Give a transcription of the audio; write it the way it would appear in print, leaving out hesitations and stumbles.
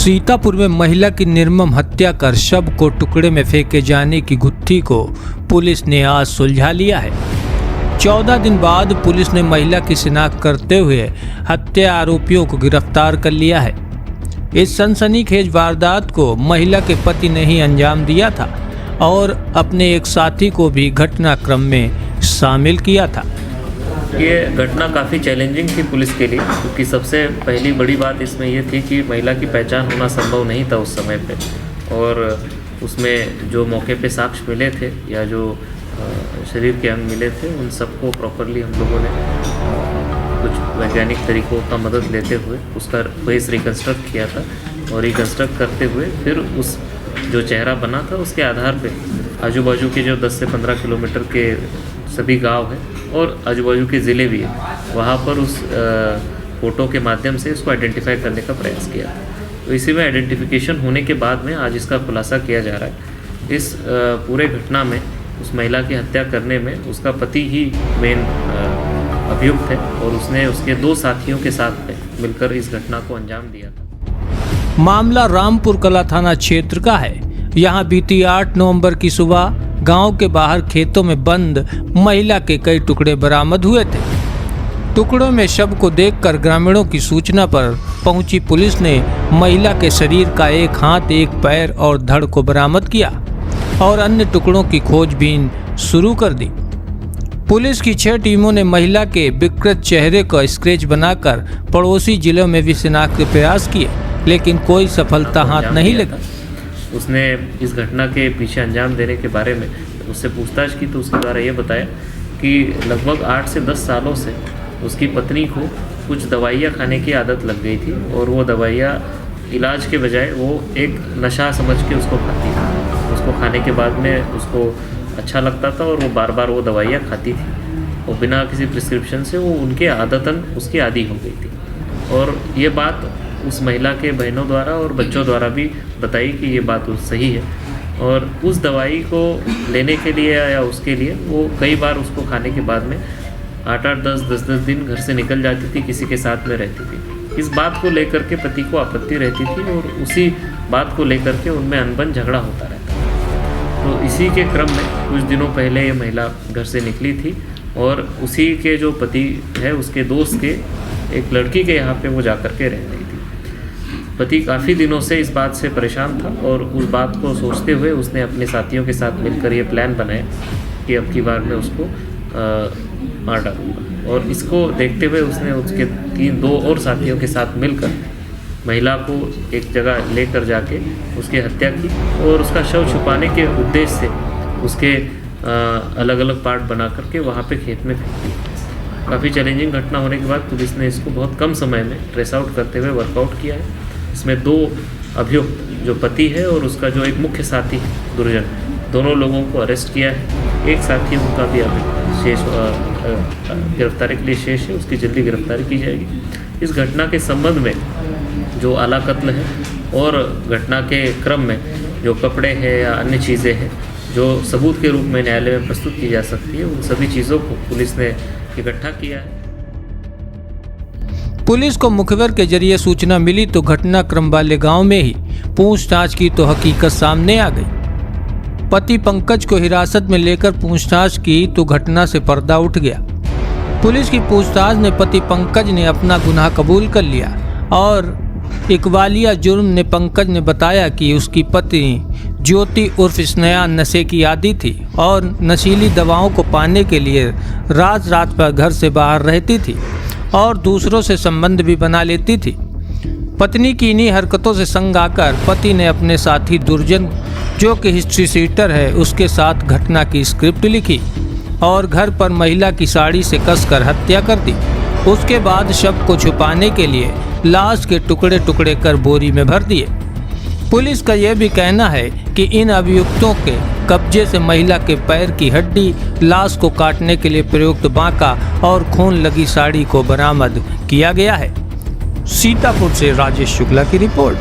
सीतापुर में महिला की निर्मम हत्या कर शव को टुकड़े में फेंके जाने की गुत्थी को पुलिस ने आज सुलझा लिया है। 14 दिन बाद पुलिस ने महिला की शिनाख्त करते हुए हत्या आरोपियों को गिरफ्तार कर लिया है। इस सनसनीखेज वारदात को महिला के पति ने ही अंजाम दिया था और अपने एक साथी को भी घटनाक्रम में शामिल किया था। ये घटना काफ़ी चैलेंजिंग थी पुलिस के लिए, क्योंकि सबसे पहली बड़ी बात इसमें ये थी कि महिला की पहचान होना संभव नहीं था उस समय पे, और उसमें जो मौके पे साक्ष्य मिले थे या जो शरीर के अंग मिले थे उन सबको प्रॉपरली हम लोगों ने कुछ वैज्ञानिक तरीकों का मदद लेते हुए उसका फेस रिकन्स्ट्रक्ट किया था, और रिकन्स्ट्रक्ट करते हुए फिर उस जो चेहरा बना था उसके आधार पे आजू बाजू के जो 10 से 15 किलोमीटर के सभी गांव हैं और आजू बाजू के ज़िले भी हैं, वहाँ पर उस फ़ोटो के माध्यम से इसको आइडेंटिफाई करने का प्रयास किया। तो इसी में आइडेंटिफिकेशन होने के बाद में आज इसका खुलासा किया जा रहा है। इस पूरे घटना में उस महिला की हत्या करने में उसका पति ही मेन अभियुक्त है, और उसने उसके 2 साथियों के साथ में मिलकर इस घटना को अंजाम दिया था। मामला रामपुर कला थाना क्षेत्र का है। यहाँ बीती 8 नवंबर की सुबह गांव के बाहर खेतों में बंद महिला के कई टुकड़े बरामद हुए थे। टुकड़ों में शव को देखकर ग्रामीणों की सूचना पर पहुंची पुलिस ने महिला के शरीर का एक हाथ, एक पैर और धड़ को बरामद किया और अन्य टुकड़ों की खोजबीन शुरू कर दी। पुलिस की 6 टीमों ने महिला के विकृत चेहरे का स्केच बनाकर पड़ोसी जिलों में भी शिनाख्त के प्रयास किए, लेकिन कोई सफलता हाथ नहीं लगी। उसने इस घटना के पीछे अंजाम देने के बारे में उससे पूछताछ की तो उसके द्वारा ये बताया कि लगभग 8 से 10 सालों से उसकी पत्नी को कुछ दवाइयाँ खाने की आदत लग गई थी, और वो दवाइयाँ इलाज के बजाय वो एक नशा समझ के उसको खाती थी। उसको खाने के बाद में उसको अच्छा लगता था और वो बार बार वो दवाइयाँ खाती थी, और बिना किसी प्रिस्क्रिप्शन से वो उनके आदतन उसकी आदी हो गई थी। और ये बात उस महिला के बहनों द्वारा और बच्चों द्वारा भी बताई कि ये बात सही है, और उस दवाई को लेने के लिए या उसके लिए वो कई बार उसको खाने के बाद में 8-8, 10-10 दिन घर से निकल जाती थी, किसी के साथ में रहती थी। इस बात को लेकर के पति को आपत्ति रहती थी और उसी बात को लेकर के उनमें अनबन झगड़ा होता रहता था। तो इसी के क्रम में कुछ दिनों पहले ये महिला घर से निकली थी, और उसी के जो पति है उसके दोस्त के एक लड़की के यहाँ पे वो जा कर के रह रही थी। पति काफ़ी दिनों से इस बात से परेशान था, और उस बात को सोचते हुए उसने अपने साथियों के साथ मिलकर ये प्लान बनाया कि अब की बार में उसको मार डालूंगा। और इसको देखते हुए उसने उसके 2 और साथियों के साथ मिलकर महिला को एक जगह लेकर जाके उसकी हत्या की, और उसका शव छुपाने के उद्देश्य से उसके अलग अलग पार्ट बना करके वहाँ पे खेत में फेंक दी। काफ़ी चैलेंजिंग घटना होने के बाद पुलिस ने इसको बहुत कम समय में ट्रेस आउट करते हुए वर्कआउट किया है। इसमें 2 अभियुक्त जो पति है और उसका जो एक मुख्य साथी है दुर्जन, दोनों लोगों को अरेस्ट किया है। एक साथी उनका भी अभी शेष गिरफ्तारी के लिए शेष है, उसकी जल्दी गिरफ्तारी की जाएगी। इस घटना के संबंध में जो आला कत्ल है और घटना के क्रम में जो कपड़े हैं या अन्य चीज़ें हैं जो सबूत के रूप में न्यायालय में प्रस्तुत की जा सकती है, उन सभी चीज़ों को पुलिस ने इकट्ठा किया है। पुलिस को मुखबिर के जरिए सूचना मिली तो घटनाक्रम वाले गांव में ही पूछताछ की तो हकीकत सामने आ गई। पति पंकज को हिरासत में लेकर पूछताछ की तो घटना से पर्दा उठ गया। पुलिस की पूछताछ में पति पंकज ने अपना गुनाह कबूल कर लिया, और इकबालिया जुर्म ने पंकज ने बताया कि उसकी पत्नी ज्योति उर्फ स्नेहा नशे की आदी थी और नशीली दवाओं को पाने के लिए रात रात पर घर से बाहर रहती थी और दूसरों से संबंध भी बना लेती थी। पत्नी की इन्हीं हरकतों से संग आकर पति ने अपने साथी दुर्जन, जो कि हिस्ट्री शीटर है, उसके साथ घटना की स्क्रिप्ट लिखी और घर पर महिला की साड़ी से कसकर हत्या कर दी। उसके बाद शव को छुपाने के लिए लाश के टुकड़े टुकड़े कर बोरी में भर दिए। पुलिस का यह भी कहना है कि इन अभियुक्तों के कब्जे से महिला के पैर की हड्डी, लाश को काटने के लिए प्रयुक्त बांका और खून लगी साड़ी को बरामद किया गया है। सीतापुर से राजेश शुक्ला की रिपोर्ट।